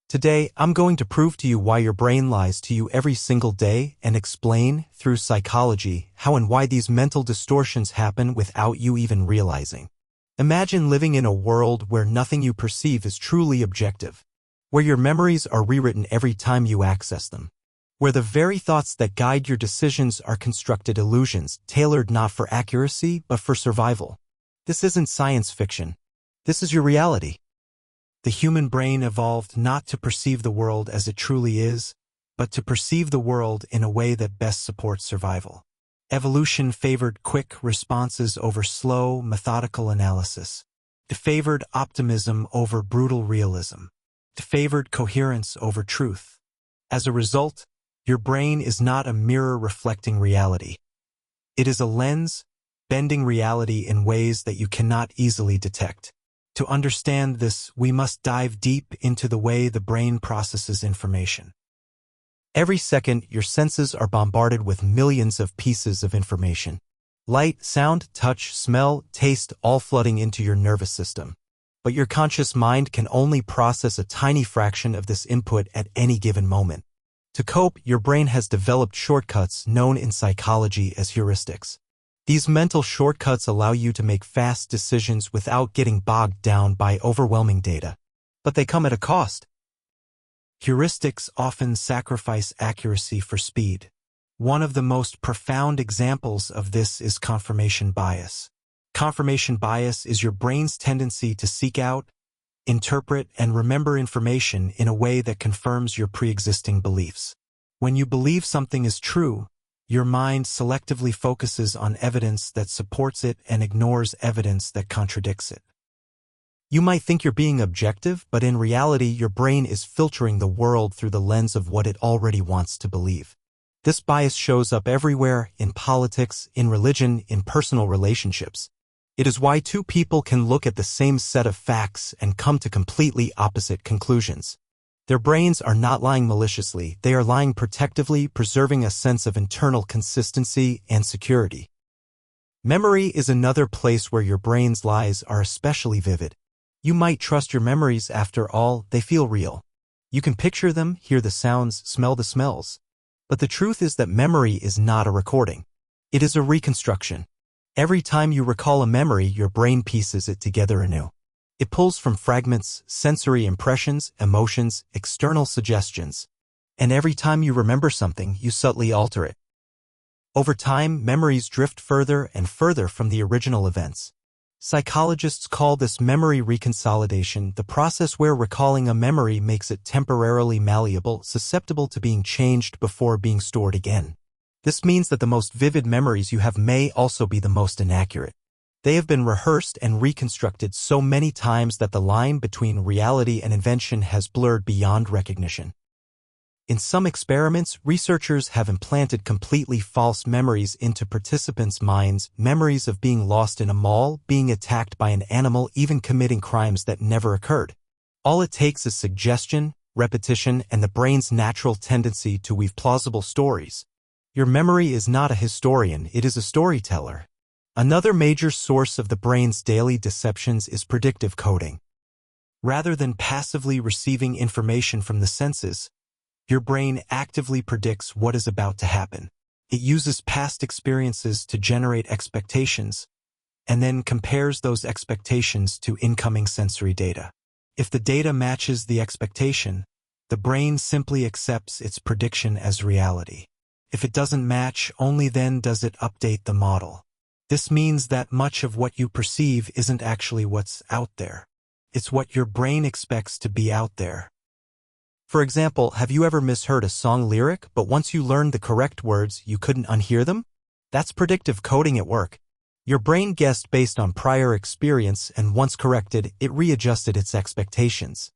Today, I'm going to prove to you why your brain lies to you every single day and explain, through psychology, how and why these mental distortions happen without you even realizing. Imagine living in a world where nothing you perceive is truly objective, where your memories are rewritten every time you access them, where the very thoughts that guide your decisions are constructed illusions, tailored not for accuracy but for survival. This isn't science fiction. This is your reality. The human brain evolved not to perceive the world as it truly is, but to perceive the world in a way that best supports survival. Evolution favored quick responses over slow, methodical analysis. It favored optimism over brutal realism. It favored coherence over truth. As a result, your brain is not a mirror reflecting reality. It is a lens, bending reality in ways that you cannot easily detect. To understand this, we must dive deep into the way the brain processes information. Every second, your senses are bombarded with millions of pieces of information. Light, sound, touch, smell, taste, all flooding into your nervous system. But your conscious mind can only process a tiny fraction of this input at any given moment. To cope, your brain has developed shortcuts known in psychology as heuristics. These mental shortcuts allow you to make fast decisions without getting bogged down by overwhelming data. But they come at a cost. Heuristics often sacrifice accuracy for speed. One of the most profound examples of this is confirmation bias. Confirmation bias is your brain's tendency to seek out, interpret, and remember information in a way that confirms your pre-existing beliefs. When you believe something is true, your mind selectively focuses on evidence that supports it and ignores evidence that contradicts it. You might think you're being objective, but in reality, your brain is filtering the world through the lens of what it already wants to believe. This bias shows up everywhere, in politics, in religion, in personal relationships. It is why two people can look at the same set of facts and come to completely opposite conclusions. Their brains are not lying maliciously, they are lying protectively, preserving a sense of internal consistency and security. Memory is another place where your brain's lies are especially vivid. You might trust your memories, after all, they feel real. You can picture them, hear the sounds, smell the smells. But the truth is that memory is not a recording. It is a reconstruction. Every time you recall a memory, your brain pieces it together anew. It pulls from fragments, sensory impressions, emotions, external suggestions. And every time you remember something, you subtly alter it. Over time, memories drift further and further from the original events. Psychologists call this memory reconsolidation, the process where recalling a memory makes it temporarily malleable, susceptible to being changed before being stored again. This means that the most vivid memories you have may also be the most inaccurate. They have been rehearsed and reconstructed so many times that the line between reality and invention has blurred beyond recognition. In some experiments, researchers have implanted completely false memories into participants' minds, memories of being lost in a mall, being attacked by an animal, even committing crimes that never occurred. All it takes is suggestion, repetition, and the brain's natural tendency to weave plausible stories. Your memory is not a historian, it is a storyteller. Another major source of the brain's daily deceptions is predictive coding. Rather than passively receiving information from the senses, your brain actively predicts what is about to happen. It uses past experiences to generate expectations, and then compares those expectations to incoming sensory data. If the data matches the expectation, the brain simply accepts its prediction as reality. If it doesn't match, only then does it update the model. This means that much of what you perceive isn't actually what's out there. It's what your brain expects to be out there. For example, have you ever misheard a song lyric, but once you learned the correct words, you couldn't unhear them? That's predictive coding at work. Your brain guessed based on prior experience, and once corrected, it readjusted its expectations.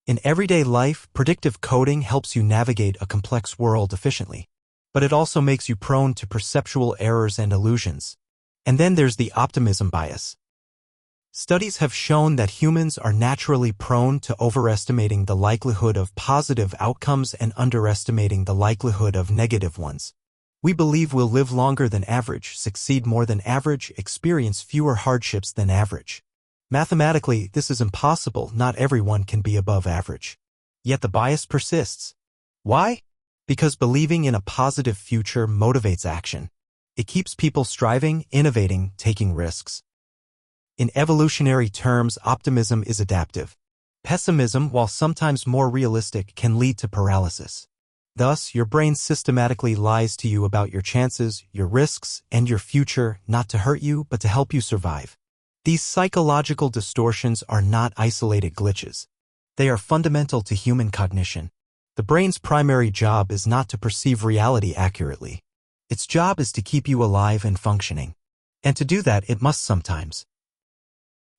In everyday life, predictive coding helps you navigate a complex world efficiently. But it also makes you prone to perceptual errors and illusions. And then there's the optimism bias. Studies have shown that humans are naturally prone to overestimating the likelihood of positive outcomes and underestimating the likelihood of negative ones. We believe we'll live longer than average, succeed more than average, experience fewer hardships than average. Mathematically, this is impossible. Not everyone can be above average. Yet the bias persists. Why? Because believing in a positive future motivates action. It keeps people striving, innovating, taking risks. In evolutionary terms, optimism is adaptive. Pessimism, while sometimes more realistic, can lead to paralysis. Thus, your brain systematically lies to you about your chances, your risks, and your future, not to hurt you, but to help you survive. These psychological distortions are not isolated glitches. They are fundamental to human cognition. The brain's primary job is not to perceive reality accurately. Its job is to keep you alive and functioning. And to do that, it must sometimes,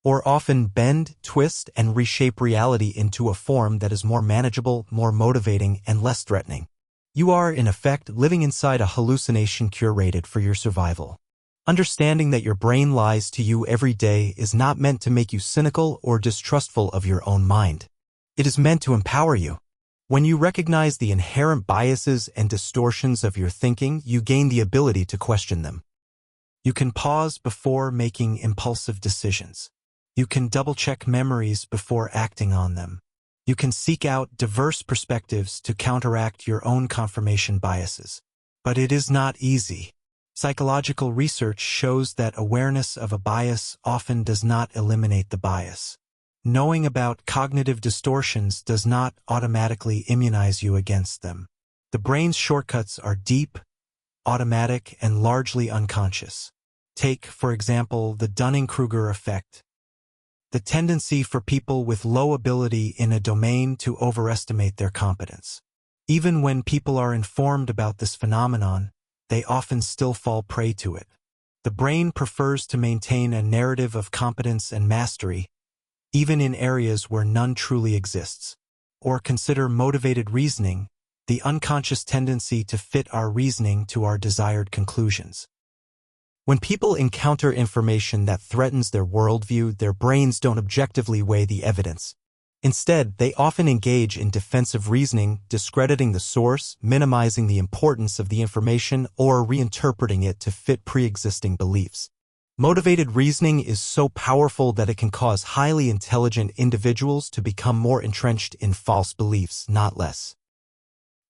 or often, bend, twist, and reshape reality into a form that is more manageable, more motivating, and less threatening. You are, in effect, living inside a hallucination curated for your survival. Understanding that your brain lies to you every day is not meant to make you cynical or distrustful of your own mind. It is meant to empower you. When you recognize the inherent biases and distortions of your thinking, you gain the ability to question them. You can pause before making impulsive decisions. You can double-check memories before acting on them. You can seek out diverse perspectives to counteract your own confirmation biases. But it is not easy. Psychological research shows that awareness of a bias often does not eliminate the bias. Knowing about cognitive distortions does not automatically immunize you against them. The brain's shortcuts are deep, automatic, and largely unconscious. Take, for example, the Dunning-Kruger effect. The tendency for people with low ability in a domain to overestimate their competence. Even when people are informed about this phenomenon, they often still fall prey to it. The brain prefers to maintain a narrative of competence and mastery, even in areas where none truly exists. Or consider motivated reasoning, the unconscious tendency to fit our reasoning to our desired conclusions. When people encounter information that threatens their worldview, their brains don't objectively weigh the evidence. Instead, they often engage in defensive reasoning, discrediting the source, minimizing the importance of the information, or reinterpreting it to fit pre-existing beliefs. Motivated reasoning is so powerful that it can cause highly intelligent individuals to become more entrenched in false beliefs, not less.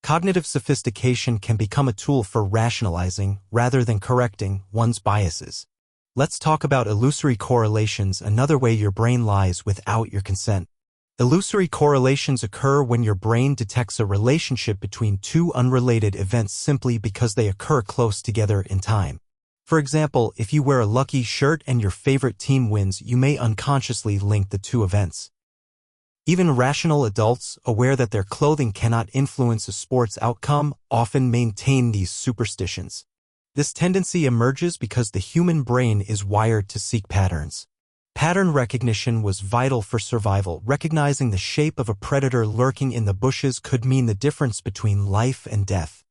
Cognitive sophistication can become a tool for rationalizing, rather than correcting, one's biases. Let's talk about illusory correlations, another way your brain lies without your consent. Illusory correlations occur when your brain detects a relationship between two unrelated events simply because they occur close together in time. For example, if you wear a lucky shirt and your favorite team wins, you may unconsciously link the two events. Even rational adults, aware that their clothing cannot influence a sport's outcome, often maintain these superstitions. This tendency emerges because the human brain is wired to seek patterns. Pattern recognition was vital for survival. Recognizing the shape of a predator lurking in the bushes could mean the difference between life and death.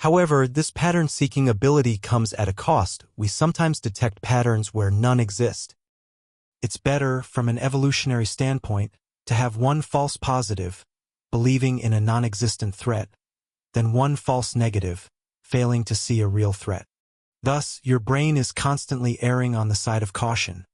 However, this pattern-seeking ability comes at a cost. We sometimes detect patterns where none exist. It's better, from an evolutionary standpoint, to have one false positive, believing in a non-existent threat, than one false negative, failing to see a real threat. Thus, your brain is constantly erring on the side of caution,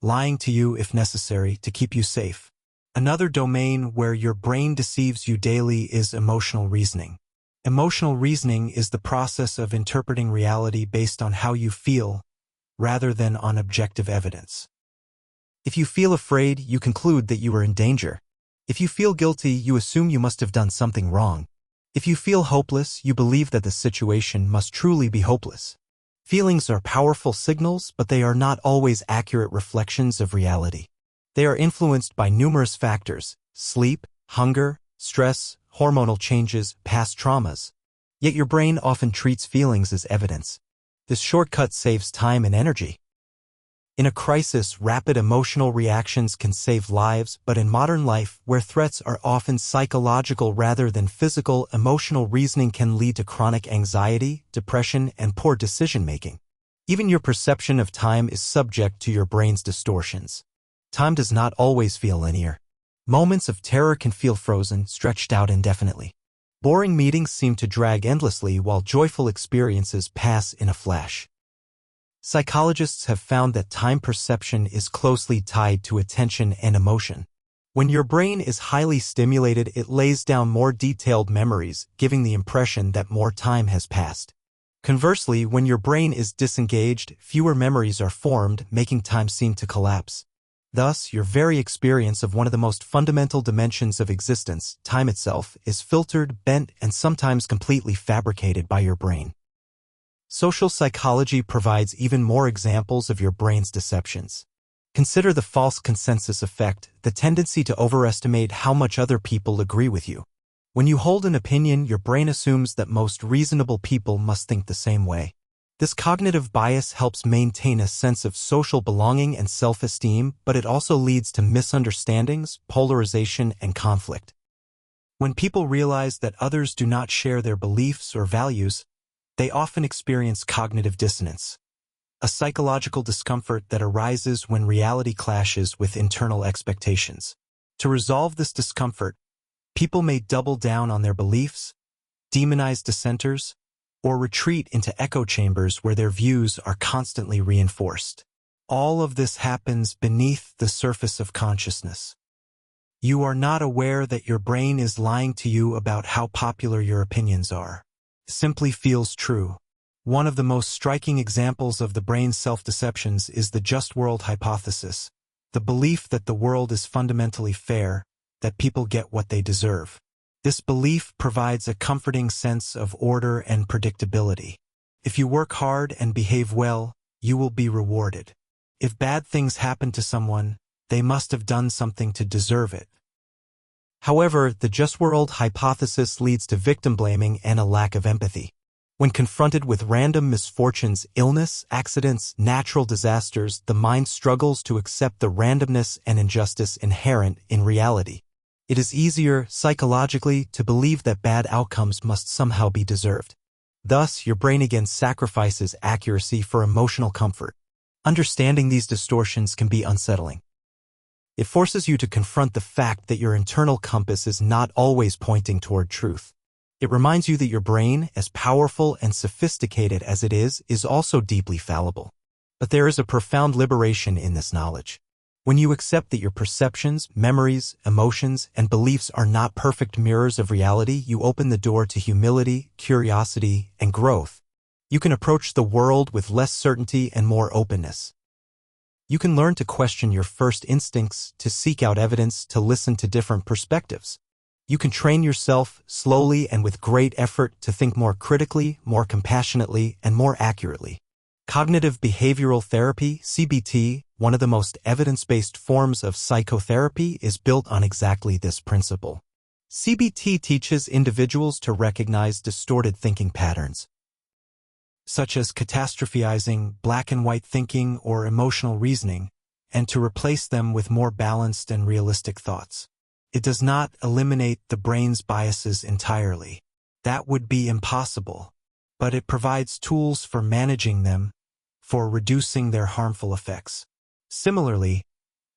lying to you if necessary to keep you safe. Another domain where your brain deceives you daily is emotional reasoning. Emotional reasoning is the process of interpreting reality based on how you feel, rather than on objective evidence. If you feel afraid, you conclude that you are in danger. If you feel guilty, you assume you must have done something wrong. If you feel hopeless, you believe that the situation must truly be hopeless. Feelings are powerful signals, but they are not always accurate reflections of reality. They are influenced by numerous factors: sleep, hunger, stress, hormonal changes, past traumas. Yet your brain often treats feelings as evidence. This shortcut saves time and energy. In a crisis, rapid emotional reactions can save lives, but in modern life, where threats are often psychological rather than physical, emotional reasoning can lead to chronic anxiety, depression, and poor decision-making. Even your perception of time is subject to your brain's distortions. Time does not always feel linear. Moments of terror can feel frozen, stretched out indefinitely. Boring meetings seem to drag endlessly while joyful experiences pass in a flash. Psychologists have found that time perception is closely tied to attention and emotion. When your brain is highly stimulated, it lays down more detailed memories, giving the impression that more time has passed. Conversely, when your brain is disengaged, fewer memories are formed, making time seem to collapse. Thus, your very experience of one of the most fundamental dimensions of existence, time itself, is filtered, bent, and sometimes completely fabricated by your brain. Social psychology provides even more examples of your brain's deceptions. Consider the false consensus effect, the tendency to overestimate how much other people agree with you. When you hold an opinion, your brain assumes that most reasonable people must think the same way. This cognitive bias helps maintain a sense of social belonging and self-esteem, but it also leads to misunderstandings, polarization, and conflict. When people realize that others do not share their beliefs or values, they often experience cognitive dissonance, a psychological discomfort that arises when reality clashes with internal expectations. To resolve this discomfort, people may double down on their beliefs, demonize dissenters, or retreat into echo chambers where their views are constantly reinforced. All of this happens beneath the surface of consciousness. You are not aware that your brain is lying to you about how popular your opinions are. It simply feels true. One of the most striking examples of the brain's self-deceptions is the just world hypothesis, the belief that the world is fundamentally fair, that people get what they deserve. This belief provides a comforting sense of order and predictability. If you work hard and behave well, you will be rewarded. If bad things happen to someone, they must have done something to deserve it. However, the just world hypothesis leads to victim blaming and a lack of empathy. When confronted with random misfortunes, illness, accidents, natural disasters, the mind struggles to accept the randomness and injustice inherent in reality. It is easier, psychologically, to believe that bad outcomes must somehow be deserved. Thus, your brain again sacrifices accuracy for emotional comfort. Understanding these distortions can be unsettling. It forces you to confront the fact that your internal compass is not always pointing toward truth. It reminds you that your brain, as powerful and sophisticated as it is also deeply fallible. But there is a profound liberation in this knowledge. When you accept that your perceptions, memories, emotions, and beliefs are not perfect mirrors of reality, you open the door to humility, curiosity, and growth. You can approach the world with less certainty and more openness. You can learn to question your first instincts, to seek out evidence, to listen to different perspectives. You can train yourself, slowly and with great effort, to think more critically, more compassionately, and more accurately. Cognitive behavioral therapy, CBT, one of the most evidence-based forms of psychotherapy, is built on exactly this principle. CBT teaches individuals to recognize distorted thinking patterns, such as catastrophizing, black and white thinking, or emotional reasoning, and to replace them with more balanced and realistic thoughts. It does not eliminate the brain's biases entirely. That would be impossible. But it provides tools for managing them, for reducing their harmful effects. Similarly,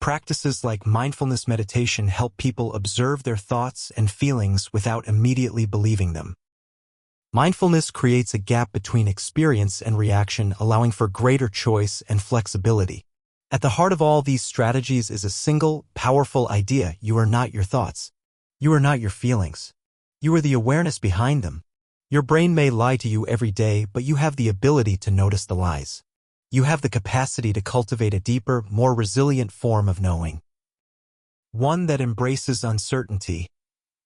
practices like mindfulness meditation help people observe their thoughts and feelings without immediately believing them. Mindfulness creates a gap between experience and reaction, allowing for greater choice and flexibility. At the heart of all these strategies is a single, powerful idea: you are not your thoughts. You are not your feelings. You are the awareness behind them. Your brain may lie to you every day, but you have the ability to notice the lies. You have the capacity to cultivate a deeper, more resilient form of knowing. One that embraces uncertainty.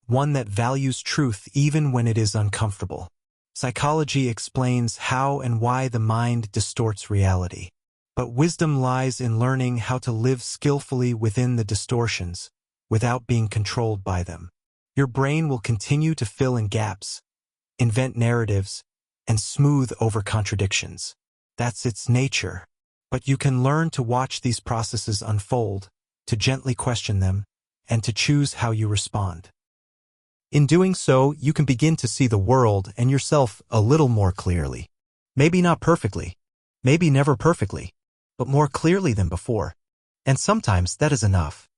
One that values truth even when it is uncomfortable. Psychology explains how and why the mind distorts reality. But wisdom lies in learning how to live skillfully within the distortions, without being controlled by them. Your brain will continue to fill in gaps, invent narratives, and smooth over contradictions. That's its nature. But you can learn to watch these processes unfold, to gently question them, and to choose how you respond. In doing so, you can begin to see the world and yourself a little more clearly. Maybe not perfectly, maybe never perfectly, but more clearly than before. And sometimes that is enough.